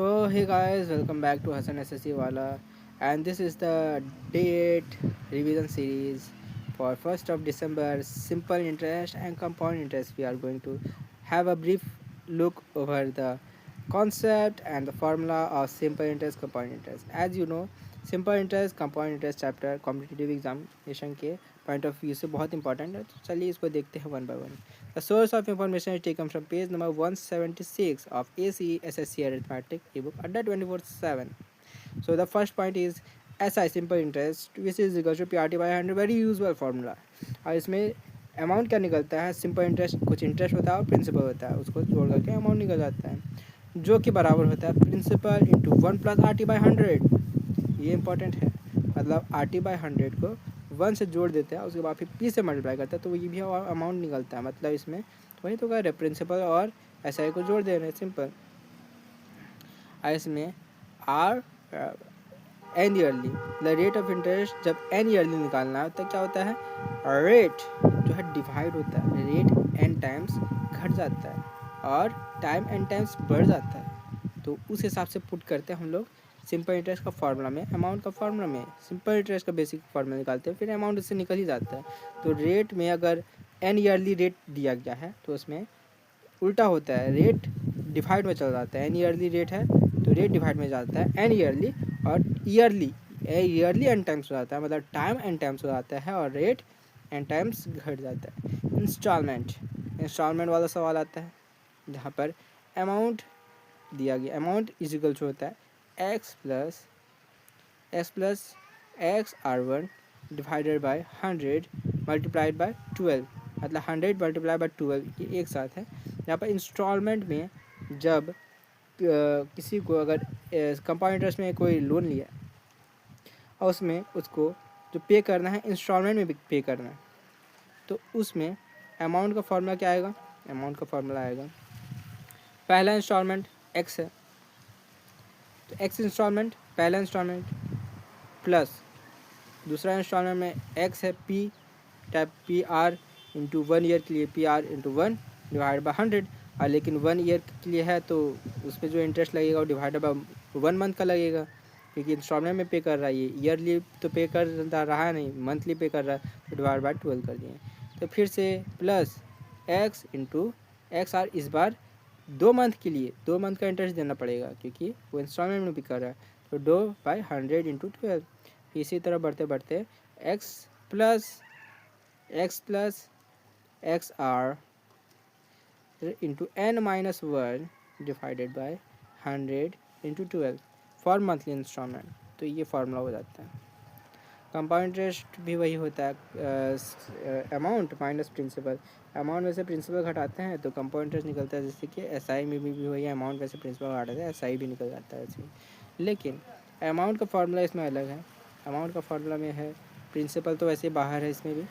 So hey guys, welcome back to Hassan SSC Wala, and this is the day 8 revision series for 1st of December. Simple interest and compound interest. We are going to have a brief look over the concept and the formula of simple interest, compound interest. As you know, simple interest, compound interest chapter competitive examination के point of view से बहुत important है. तो चलिए इसको देखते हैं one by one. The source of information is taken from page number 176 of ACE SSC Arithmetic ebook under 24/7. So the first point is SI simple interest which is equal to PRT by 100. Very usual formula. और इसमें amount क्या निकलता है? Simple interest, कुछ interest होता है और principal होता है, उसको जोड़ करके अमाउंट निकल जाता है जो कि बराबर होता है principal into 1 plus RT by 100. ये इंपॉर्टेंट है, मतलब RT बाई 100 को 1 से जोड़ देते हैं, उसके बाद फिर P से मल्टीप्लाई करता है तो ये भी अमाउंट निकलता है. मतलब इसमें वही तो कह रहे प्रिंसिपल और SI को जोड़ दे रहे हैं, सिंपल. और इसमें R N yearly, the rate of interest जब एन ईयरली निकालना है तो क्या होता है, रेट जो है डिवाइड होता है, रेट एन टाइम्स घट जाता है और टाइम एन टाइम्स बढ़ जाता है. तो उस हिसाब से पुट करते हैं हम लोग सिंपल इंटरेस्ट का फार्मूला में, अमाउंट का फार्मूला में. सिंपल इंटरेस्ट का बेसिक फार्मूला निकालते हैं, फिर अमाउंट इससे निकल ही जाता है. तो रेट में अगर एन ईयरली रेट दिया गया है तो उसमें उल्टा होता है, रेट डिवाइड में चल जाता है. एन ईयरली रेट है तो रेट डिवाइड में जाता है एन ईयरली, और ईयरली एन टाइम्स हो जाता है, मतलब टाइम एन टाइम्स हो जाता है और रेट एन टाइम्स घट जाता है. इंस्टॉलमेंट वाला सवाल आता है जहाँ पर अमाउंट दिया गया, अमाउंट इजिकल होता है x plus x R1 divided by 100 multiplied by 12, मतलब 100 मल्टीप्लाई बाई 12 ये एक साथ है. यहाँ पर इंस्टॉलमेंट में जब किसी को अगर कंपाउंड इंटरेस्ट में कोई लोन लिया और उसमें उसको जो पे करना है इंस्टॉलमेंट में भी पे करना है, तो उसमें अमाउंट का फार्मूला क्या आएगा? अमाउंट का फार्मूला आएगा, पहला इंस्टॉलमेंट एक्स है तो एक्स इंस्टॉलमेंट, पहला इंस्टॉलमेंट प्लस दूसरा इंस्टॉलमेंट में एक्स है P type P R into 1 year के लिए P R into 1 divide by 100. और लेकिन 1 ईयर के लिए है तो उसमें जो इंटरेस्ट लगेगा वो डिवाइड बाई 1 मंथ का लगेगा, क्योंकि इंस्टॉलमेंट में पे कर रहा है, ये ईयरली तो पे कर रहा है नहीं, मंथली पे कर रहा है, तो डिवाइड बाई 12 कर दिए. तो फिर से plus X into X R, इस बार 2 मंथ के लिए 2 मंथ का इंटरेस्ट देना पड़ेगा क्योंकि वो इंस्टॉलमेंट में भी कर रहा है, तो 2/100 इंटू 12. इसी तरह बढ़ते बढ़ते X plus X R into N minus 1 divided by 100 into 12 for monthly installment. तो ये फार्मूला हो जाता है. कंपाउंड इंटरेस्ट भी वही होता है, अमाउंट माइनस प्रिंसिपल. अमाउंट में से प्रिंसिपल घटाते हैं तो कंपाउंड इंटरेस्ट निकलता है, जैसे कि SI में भी वही है, अमाउंट में से प्रिंसिपल घटाते हैं SI भी निकल जाता है ऐसे. लेकिन अमाउंट का फार्मूला इसमें अलग है. अमाउंट का फार्मूला में है प्रिंसिपल तो वैसे बाहर है इसमें भी,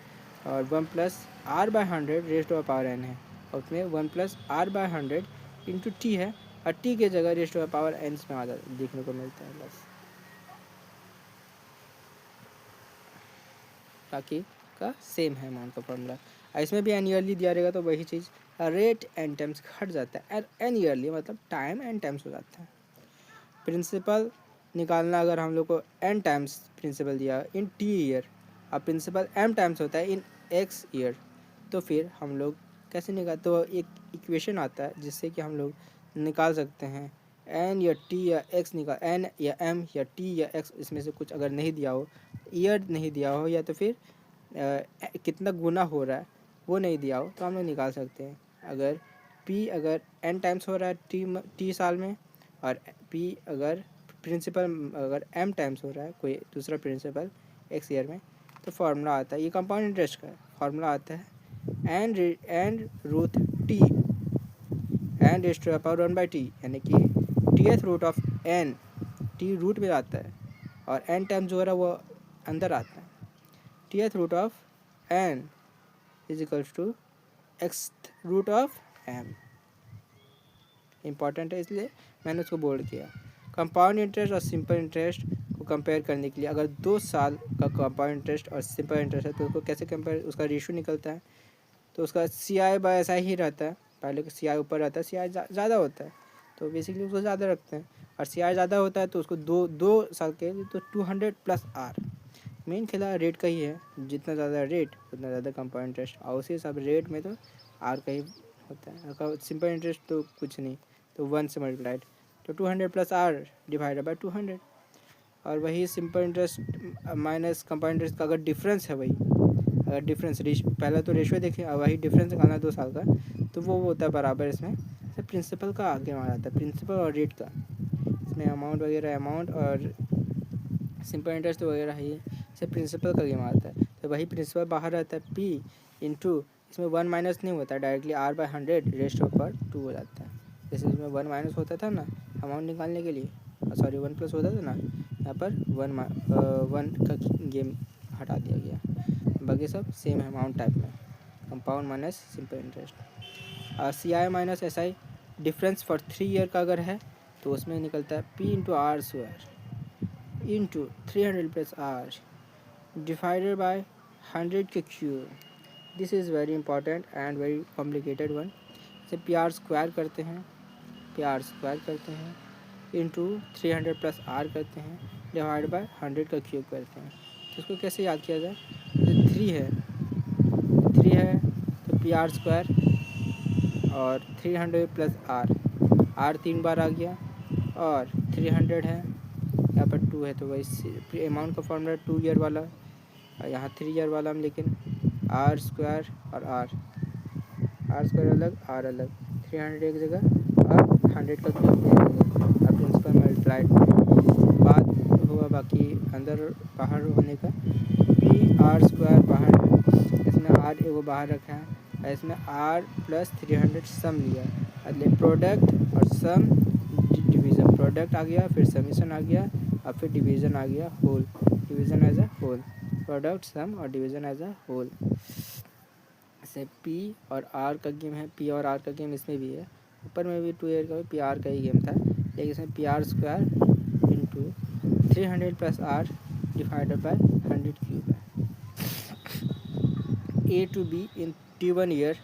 और 1 plus R by 100 rest of power n है, और उसमें 1 plus R by 100 into T है, और टी के जगह रेस्ट ऑफ पावर n में आ जाता देखने को मिलता है बस. बाकी का सेम है अमाउंट का फार्मूला. इसमें भी एन ईयरली दिया रहेगा तो वही चीज़, रेट एन टाइम्स घट जाता है, एन ईयरली मतलब टाइम एन टाइम्स हो जाता है. प्रिंसिपल निकालना अगर हम लोग को एन टाइम्स प्रिंसिपल दिया इन टी ईयर, और प्रिंसिपल एम टाइम्स होता है इन एक्स ईयर, तो फिर हम लोग कैसे निकाल, तो एक इक्वेशन आता है जिससे कि हम लोग निकाल सकते हैं एन या टी या एक्स निकाल, एन या एम या टी या एक्स, इसमें से कुछ अगर नहीं दिया हो, ईयर नहीं दिया हो, या तो फिर कितना गुना हो रहा है वो नहीं दिया हो, तो हम लोग निकाल सकते हैं. अगर पी अगर एन टाइम्स हो रहा है टी साल में, और पी अगर प्रिंसिपल अगर एम टाइम्स हो रहा है कोई दूसरा प्रिंसिपल एक्स ईयर में, तो फार्मूला आता है, ये कंपाउंड इंटरेस्ट का फार्मूला आता है N root T N raised to the power 1/t, यानी कि tth root of N, T root में आता है और एन टाइम्स जो हो रहा है वो अंदर आता है. Tth root of N is equals to X root of M. Important है इसलिए मैंने उसको बोल्ड किया. कंपाउंड इंटरेस्ट और सिंपल इंटरेस्ट को कंपेयर करने के लिए, अगर 2 साल का कंपाउंड इंटरेस्ट और सिंपल इंटरेस्ट है तो उसको कैसे कंपेयर, उसका रेशियो निकलता है, तो उसका CI बाय SI ही रहता है, पहले का CI ऊपर रहता है, CI ज़्यादा होता है, तो बेसिकली उसको ज़्यादा रखते हैं। और CI ज़्यादा होता है तो उसको दो साल के लिए तो 200 प्लस R। मेन खेला रेट का ही है, जितना ज़्यादा रेट उतना ज़्यादा कंपाउंड इंटरेस्ट, और उसी सब रेट में तो R का ही होता है। अगर सिंपल इंटरेस्ट तो कुछ नहीं, तो 1 से मल्टीप्लाइड, तो 200 प्लस R डिवाइडेड बाई 200। और वही simple interest minus compound interest का अगर डिफरेंस है, वही अगर डिफरेंस पहले तो रेशियो देखें और वही डिफरेंस निकालना 2 साल का, तो वो होता है बराबर इसमें से प्रिंसिपल का आगे माना जाता है, प्रिंसिपल और रेट का। इसमें अमाउंट वगैरह, अमाउंट और सिंपल इंटरेस्ट वगैरह ही से प्रिंसिपल का गेम आता है। तो वही प्रिंसिपल बाहर रहता है P इंटू, इसमें 1 माइनस नहीं होता है, डायरेक्टली R/100 रेस्ट पर 2 हो जाता है। जैसे इसमें 1 माइनस होता था ना अमाउंट निकालने के लिए, सॉरी 1 प्लस होता था ना, यहाँ पर 1 का गेम हटा दिया गया। बाकी सब सेम है अमाउंट टाइप में, कंपाउंड माइनस सिंपल इंटरेस्ट। और CI minus SI difference for 3 year का अगर है तो उसमें निकलता है P into R square into 300 plus R divided by 100 के cube. This is very important and very complicated one. जैसे PR स्क्वायर करते हैं, PR स्क्वायर करते हैं इंटू 300 प्लस R करते हैं डिवाइड बाय 100 का क्यूब करते हैं। तो इसको कैसे याद किया जाए? तो 3 है तो PR स्क्वायर और 300 प्लस R 3 बार आ गया, और 300 है, यहाँ पर 2 है, तो वही अमाउंट का फॉर्मूला 2 ईयर वाला, और यहाँ 3 ईयर वाला हम लेकिन R स्क्वायर और R स्क्वायर अलग, R अलग, 300 एक जगह और 100 का क्यूब एक जगह, और प्रिंसिपल मल्टीप्लाइड बात हुआ बाकी अंदर बाहर होने का। PR स्क्वायर बाहर है, इसमें R वो बाहर रखा है, और इसमें R प्लस 300 सम लिया, मतलब प्रोडक्ट और सम डिवीज़न, प्रोडक्ट आ गया, फिर समीशन आ गया, और फिर डिवीज़न आ गया, whole, division as a whole, product sum और डिवीज़न एज अ होल। ऐसे P और R का गेम है, P और R का गेम इसमें भी है। ऊपर में भी 2 ईयर का PR का ही गेम था, लेकिन इसमें PR square into 300 plus R divided by 100 cube है। A to B in T1 year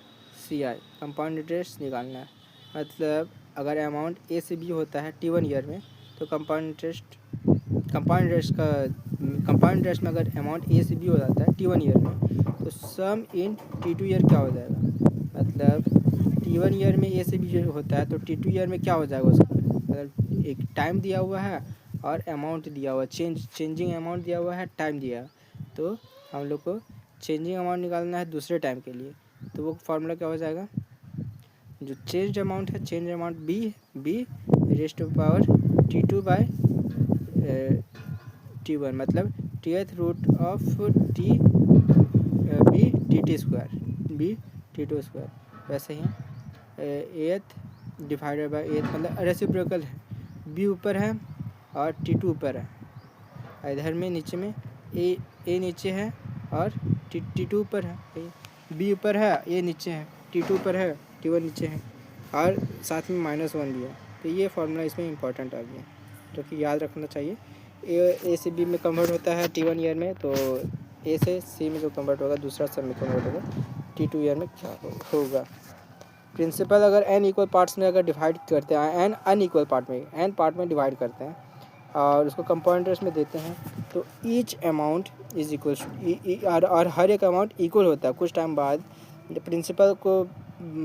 CI compound interest निकालना है। मतलब अगर अमाउंट A से B होता है T1 ईयर में, तो कंपाउंड इंटरेस्ट में अगर अमाउंट A से B हो जाता है T1 ईयर में, तो सम इन T2 ईयर क्या हो जाएगा? मतलब T1 ईयर में A से B होता है तो T2 ईयर में क्या हो जाएगा उसका? मतलब एक टाइम दिया हुआ है और अमाउंट दिया हुआ, चेंजिंग अमाउंट दिया हुआ है, टाइम दिया है, तो हम लोग को चेंजिंग अमाउंट निकालना है दूसरे टाइम के लिए। तो वो फार्मूला क्या हो जाएगा? जो चेंज अमाउंट है, change amount B raised to power T2 by T1, मतलब Tth root of T B Tt square B T2 square. वैसे ही एथ डिवाइडेड बाय एथ, मतलब रेसिप्रोकल है, B ऊपर है और T2 ऊपर है, इधर में नीचे में A नीचे है और T2 ऊपर है, B ऊपर है, A नीचे है, T2 ऊपर है, T1 नीचे है, और साथ में -1 भी है। तो ये फार्मूला इसमें इंपॉर्टेंट आ गया, जो कि याद रखना चाहिए। A से B में कन्वर्ट होता है T1 ईयर में, तो A से C में जो कन्वर्ट होगा दूसरा सब में कन्वर्ट होगा T2 ईयर में क्या होगा। प्रिंसिपल अगर n इक्वल पार्ट्स में अगर डिवाइड करते हैं, n अनइक्वल पार्ट में डिवाइड करते हैं और उसको कंपाउंड इंटरेस्ट में देते हैं, तो ईच अमाउंट इज इक्वल, और हर एक अमाउंट इक्वल होता है। कुछ टाइम बाद प्रिंसिपल को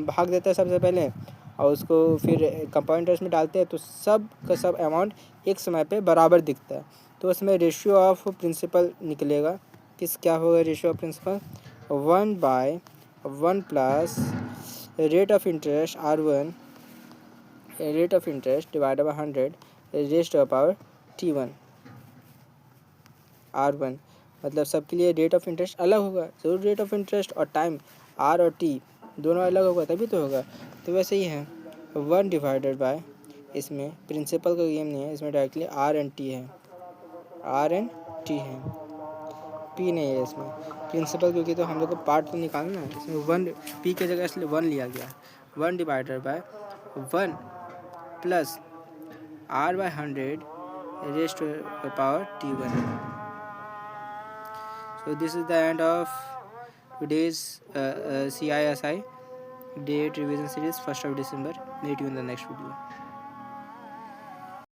भाग देता है सबसे पहले, और उसको फिर कंपाउंड इंटरेस्ट में डालते हैं, तो सब का सब अमाउंट एक समय पे बराबर दिखता है। तो उसमें रेशियो ऑफ प्रिंसिपल निकलेगा, क्या होगा ratio of principal? 1/1 plus rate of interest R1 rate of interest divided by 100 raised to power T1 R1। मतलब सबके लिए रेट ऑफ इंटरेस्ट अलग होगा, जरूर रेट ऑफ इंटरेस्ट और टाइम R और T दोनों अलग होगा तभी तो होगा। तो वैसे ही है 1 डिवाइडेड बाय, इसमें प्रिंसिपल का गेम नहीं है, इसमें डायरेक्टली R एंड T है, R एंड T है, P नहीं है इसमें प्रिंसिपल, क्योंकि तो हम लोग को पार्ट तो निकालना है। इसमें 1 P की जगह इसलिए 1 लिया गया, 1 divided by 1 plus R/100 raised to the power T1. So this is the end of today's CISI date revision series 1st of December. Meet you in the next video.